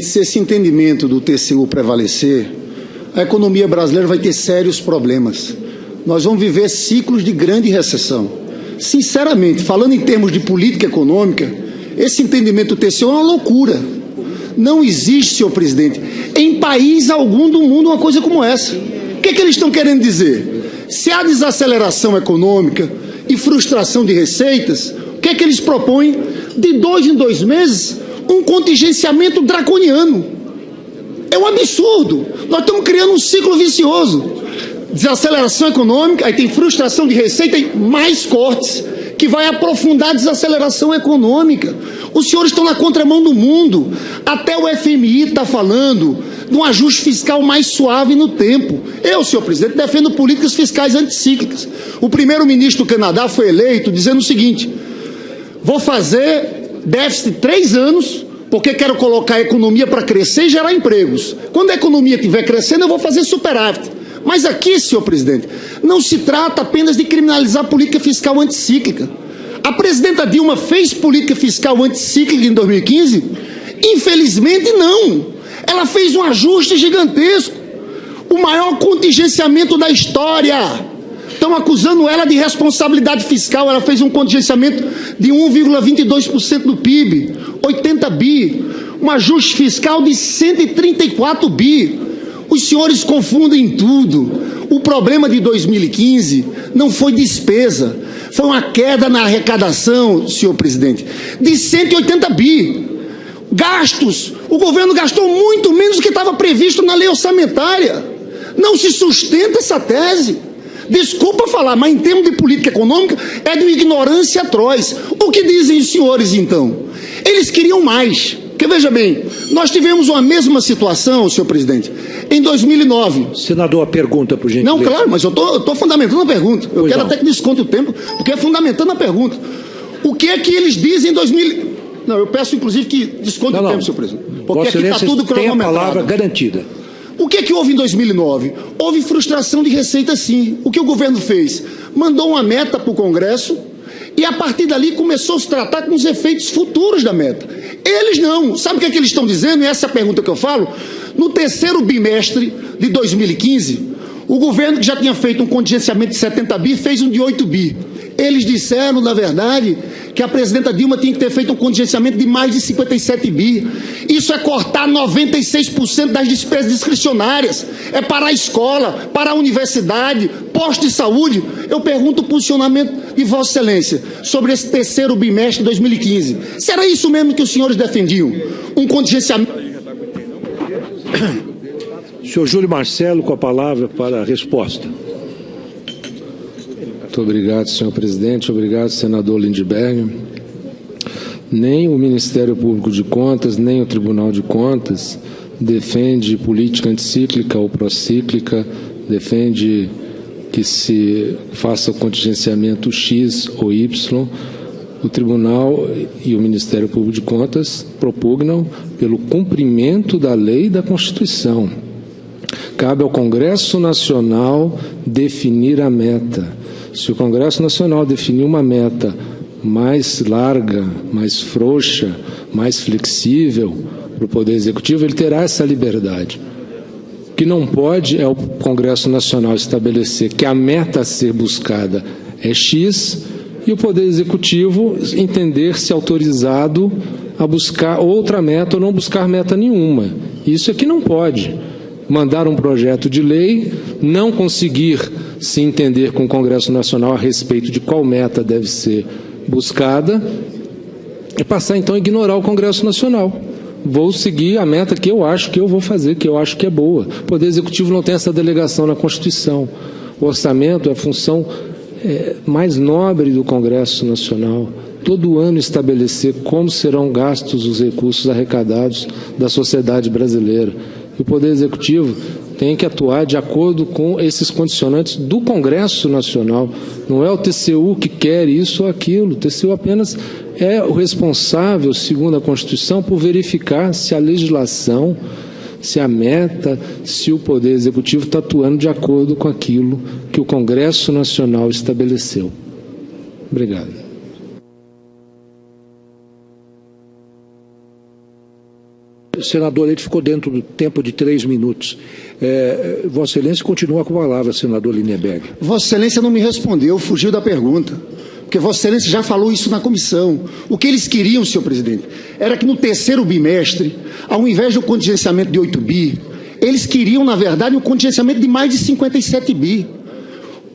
Se esse entendimento do TCU prevalecer, a economia brasileira vai ter sérios problemas. Nós vamos viver ciclos de grande recessão. Sinceramente, falando em termos de política econômica, esse entendimento do TCU é uma loucura. Não existe, senhor presidente, em país algum do mundo uma coisa como essa. O que é que eles estão querendo dizer? Se há desaceleração econômica e frustração de receitas, o que é que eles propõem? De 2 em 2 meses, um contingenciamento draconiano. É um absurdo. Nós estamos criando um ciclo vicioso. Desaceleração econômica, aí tem frustração de receita e mais cortes, que vai aprofundar a desaceleração econômica. Os senhores estão na contramão do mundo. Até o FMI está falando de um ajuste fiscal mais suave no tempo. Eu, senhor presidente, defendo políticas fiscais anticíclicas. O primeiro-ministro do Canadá foi eleito dizendo o seguinte: vou fazer déficit 3 anos, porque quero colocar a economia para crescer e gerar empregos. Quando a economia estiver crescendo, eu vou fazer superávit. Mas aqui, senhor presidente, não se trata apenas de criminalizar a política fiscal anticíclica. A presidenta Dilma fez política fiscal anticíclica em 2015? Infelizmente, não. Ela fez um ajuste gigantesco. O maior contingenciamento da história. Estão acusando ela de responsabilidade fiscal. Ela fez um contingenciamento de 1,22% do PIB, 80 bi. Um ajuste fiscal de 134 bi. Os senhores confundem tudo. O problema de 2015 não foi despesa, foi uma queda na arrecadação, senhor presidente, de 180 bi. Gastos, o governo gastou muito menos do que estava previsto na lei orçamentária. Não se sustenta essa tese. Desculpa falar, mas em termos de política econômica é de uma ignorância atroz. O que dizem os senhores, então? Eles queriam mais. Porque, veja bem, nós tivemos uma mesma situação, senhor presidente, em 2009. Senador, a pergunta, por gentileza. Não, claro, mas eu estou fundamentando a pergunta. Eu quero até que desconte o tempo, porque é fundamentando a pergunta. O que é que eles dizem em 2000... Não, eu peço, inclusive, que desconte o tempo, senhor presidente. Porque aqui está tudo cronometrado. Tem a palavra garantida. O que é que houve em 2009? Houve frustração de receita, sim. O que o governo fez? Mandou uma meta para o Congresso e, a partir dali, começou a se tratar com os efeitos futuros da meta. Eles não. Sabe o que é que eles estão dizendo? E essa é a pergunta que eu falo. No terceiro bimestre de 2015, o governo, que já tinha feito um contingenciamento de 70 bi, fez um de 8 bi. Eles disseram, na verdade, que a presidenta Dilma tinha que ter feito um contingenciamento de mais de 57 bi. Isso é cortar 96% das despesas discricionárias. É para a escola, para a universidade, posto de saúde. Eu pergunto o posicionamento de Vossa Excelência sobre esse terceiro bimestre de 2015. Será isso mesmo que os senhores defendiam? Um contingenciamento... Senhor Júlio Marcelo, com a palavra para a resposta. Muito obrigado, senhor presidente. Obrigado, senador Lindbergh. Nem o Ministério Público de Contas, nem o Tribunal de Contas defende política anticíclica ou procíclica, defende que se faça o contingenciamento X ou Y. O Tribunal e o Ministério Público de Contas propugnam pelo cumprimento da lei e da Constituição. Cabe ao Congresso Nacional definir a meta. Se o Congresso Nacional definir uma meta mais larga, mais frouxa, mais flexível para o Poder Executivo, ele terá essa liberdade. O que não pode é o Congresso Nacional estabelecer que a meta a ser buscada é X e o Poder Executivo entender-se autorizado a buscar outra meta ou não buscar meta nenhuma. Isso é que não pode. Mandar um projeto de lei, não conseguir se entender com o Congresso Nacional a respeito de qual meta deve ser buscada, e passar então a ignorar o Congresso Nacional. Vou seguir a meta que eu acho que eu vou fazer, que eu acho que é boa. O Poder Executivo não tem essa delegação na Constituição. O orçamento é a função mais nobre do Congresso Nacional. Todo ano estabelecer como serão gastos os recursos arrecadados da sociedade brasileira. E o Poder Executivo tem que atuar de acordo com esses condicionantes do Congresso Nacional. Não é o TCU que quer isso ou aquilo. O TCU apenas é o responsável, segundo a Constituição, por verificar se a legislação, se a meta, se o Poder Executivo está atuando de acordo com aquilo que o Congresso Nacional estabeleceu. Obrigado. Senador, ele ficou dentro do tempo de 3 minutos. Vossa Excelência continua com a palavra, senador Lindenberg. Vossa Excelência não me respondeu, fugiu da pergunta. Porque Vossa Excelência já falou isso na comissão. O que eles queriam, senhor presidente, era que no terceiro bimestre, ao invés do contingenciamento de 8 bi, eles queriam, na verdade, um contingenciamento de mais de 57 bi.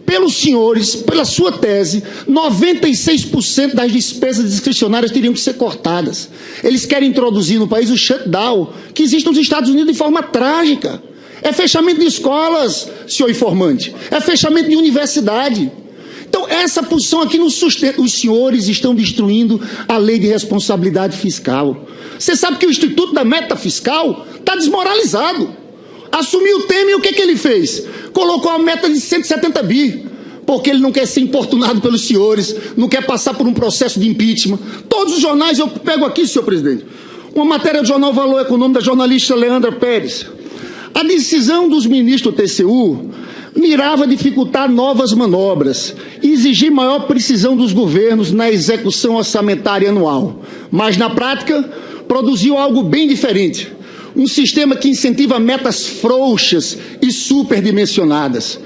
Pelos senhores, pela sua tese, 96% das despesas discricionárias teriam que ser cortadas. Eles querem introduzir no país o shutdown, que existe nos Estados Unidos de forma trágica. É fechamento de escolas, senhor informante. É fechamento de universidade. Então, essa posição aqui não sustenta. Os senhores estão destruindo a lei de responsabilidade fiscal. Você sabe que o Instituto da Meta Fiscal está desmoralizado. Assumiu o Temer e o que ele fez? Colocou a meta de 170 bi, porque ele não quer ser importunado pelos senhores, não quer passar por um processo de impeachment. Todos os jornais, eu pego aqui, senhor presidente, uma matéria do jornal Valor Econômico da jornalista Leandra Pérez. A decisão dos ministros do TCU mirava dificultar novas manobras e exigir maior precisão dos governos na execução orçamentária anual. Mas, na prática, produziu algo bem diferente. Um sistema que incentiva metas frouxas e superdimensionadas.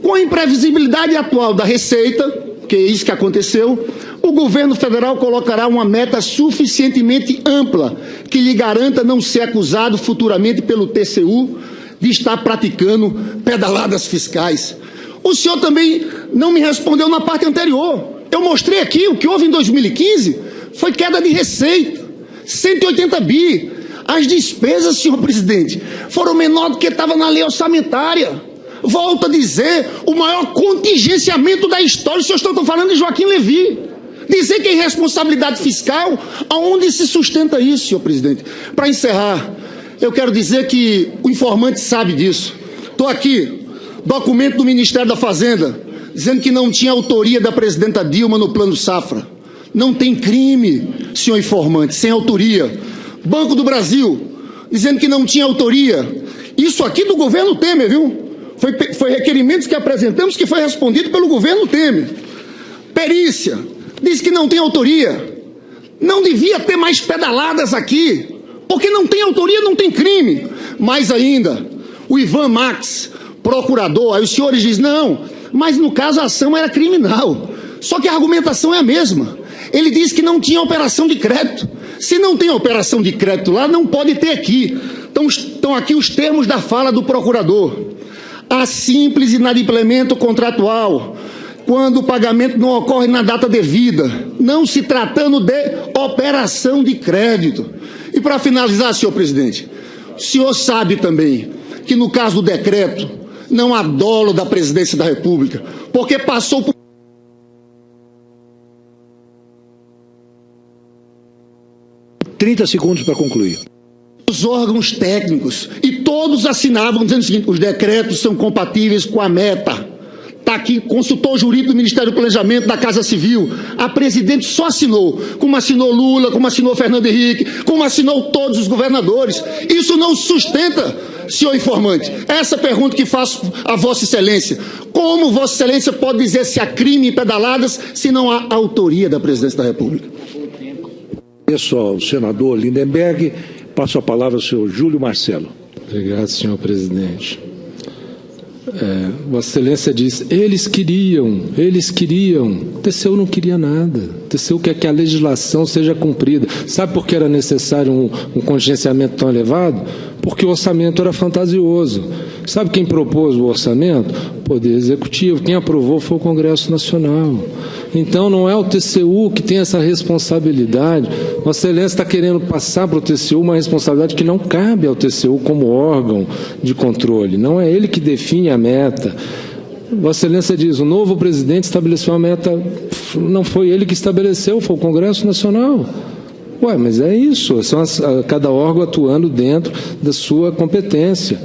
Com a imprevisibilidade atual da Receita, que é isso que aconteceu, o governo federal colocará uma meta suficientemente ampla que lhe garanta não ser acusado futuramente pelo TCU de estar praticando pedaladas fiscais. O senhor também não me respondeu na parte anterior. Eu mostrei aqui o que houve em 2015 foi queda de receita, 180 bi. As despesas, senhor presidente, foram menor do que estava na lei orçamentária. Volto a dizer, o maior contingenciamento da história. Os senhores estão falando de Joaquim Levy. Dizer que é irresponsabilidade fiscal, aonde se sustenta isso, senhor presidente? Para encerrar, eu quero dizer que o informante sabe disso. Estou aqui, documento do Ministério da Fazenda, dizendo que não tinha autoria da presidenta Dilma no Plano Safra. Não tem crime, senhor informante, sem autoria. Banco do Brasil, dizendo que não tinha autoria. Isso aqui do governo Temer, viu? Foi requerimentos que apresentamos que foi respondido pelo governo Temer. Perícia, diz que não tem autoria. Não devia ter mais pedaladas aqui, porque não tem autoria, não tem crime. Mais ainda, o Ivan Max, procurador, aí os senhores dizem, não, mas no caso a ação era criminal. Só que a argumentação é a mesma. Ele diz que não tinha operação de crédito. Se não tem operação de crédito lá, não pode ter aqui. Então, estão aqui os termos da fala do procurador. A simples inadimplemento contratual, quando o pagamento não ocorre na data devida, não se tratando de operação de crédito. E para finalizar, senhor presidente, o senhor sabe também que no caso do decreto, não há dolo da presidência da República, porque passou por 30 segundos para concluir. Os órgãos técnicos, e todos assinavam dizendo o seguinte, os decretos são compatíveis com a meta. Está aqui, consultor jurídico do Ministério do Planejamento, da Casa Civil. A presidente só assinou, como assinou Lula, como assinou Fernando Henrique, como assinou todos os governadores. Isso não sustenta, senhor informante. Essa pergunta que faço a Vossa Excelência. Como Vossa Excelência pode dizer se há crime em pedaladas se não há autoria da presidência da República? Pessoal, o senador Lindenberg, passo a palavra ao senhor Júlio Marcelo. Obrigado, senhor presidente. Vossa Excelência diz, eles queriam, o TCU não queria nada, o TCU quer que a legislação seja cumprida. Sabe por que era necessário um contingenciamento tão elevado? Porque o orçamento era fantasioso. Sabe quem propôs o orçamento? O Poder Executivo. Quem aprovou foi o Congresso Nacional. Então, não é o TCU que tem essa responsabilidade. Vossa Excelência está querendo passar para o TCU uma responsabilidade que não cabe ao TCU como órgão de controle. Não é ele que define a meta. Vossa Excelência diz, o novo presidente estabeleceu a meta, não foi ele que estabeleceu, foi o Congresso Nacional. Ué, mas é isso, são cada órgão atuando dentro da sua competência.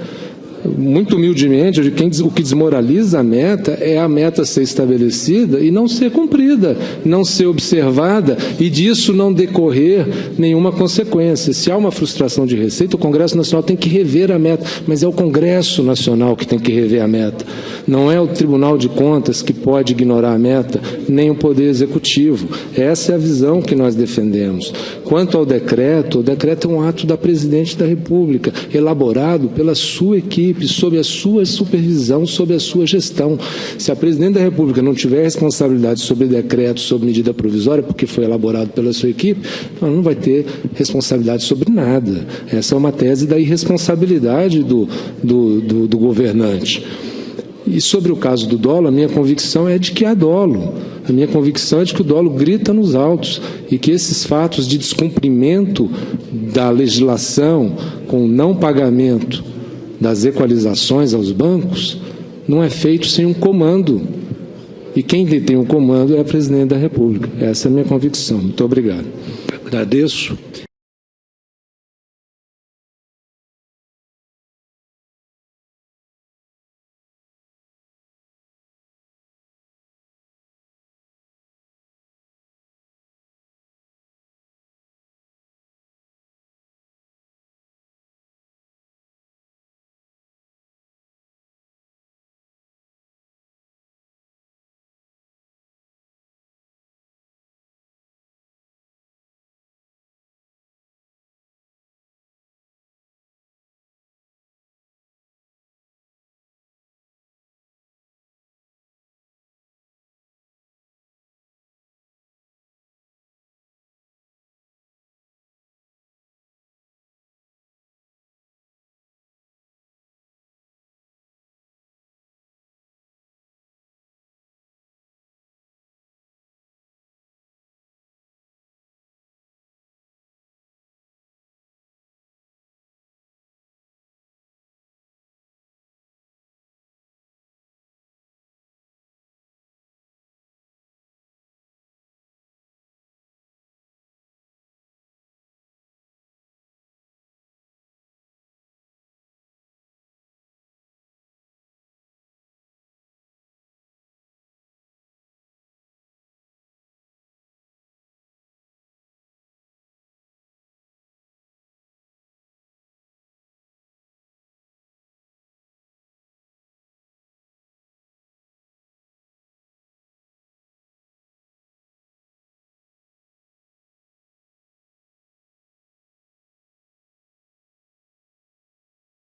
muito humildemente, o que desmoraliza a meta é a meta ser estabelecida e não ser cumprida, não ser observada e disso não decorrer nenhuma consequência. Se há uma frustração de receita, o Congresso Nacional tem que rever a meta, mas é o Congresso Nacional que tem que rever a meta. Não é o Tribunal de Contas que pode ignorar a meta, nem o Poder Executivo. Essa é a visão que nós defendemos. Quanto ao decreto, o decreto é um ato da Presidente da República, elaborado pela sua equipe, sob a sua supervisão, sob a sua gestão. Se a Presidente da República não tiver responsabilidade sobre decreto, sobre medida provisória, porque foi elaborado pela sua equipe, ela não vai ter responsabilidade sobre nada. Essa é uma tese da irresponsabilidade do governante. E sobre o caso do dolo, a minha convicção é de que há dolo. A minha convicção é de que o dolo grita nos altos e que esses fatos de descumprimento da legislação com o não pagamento das equalizações aos bancos não é feito sem um comando. E quem detém o comando é a Presidente da República. Essa é a minha convicção. Muito obrigado. Agradeço.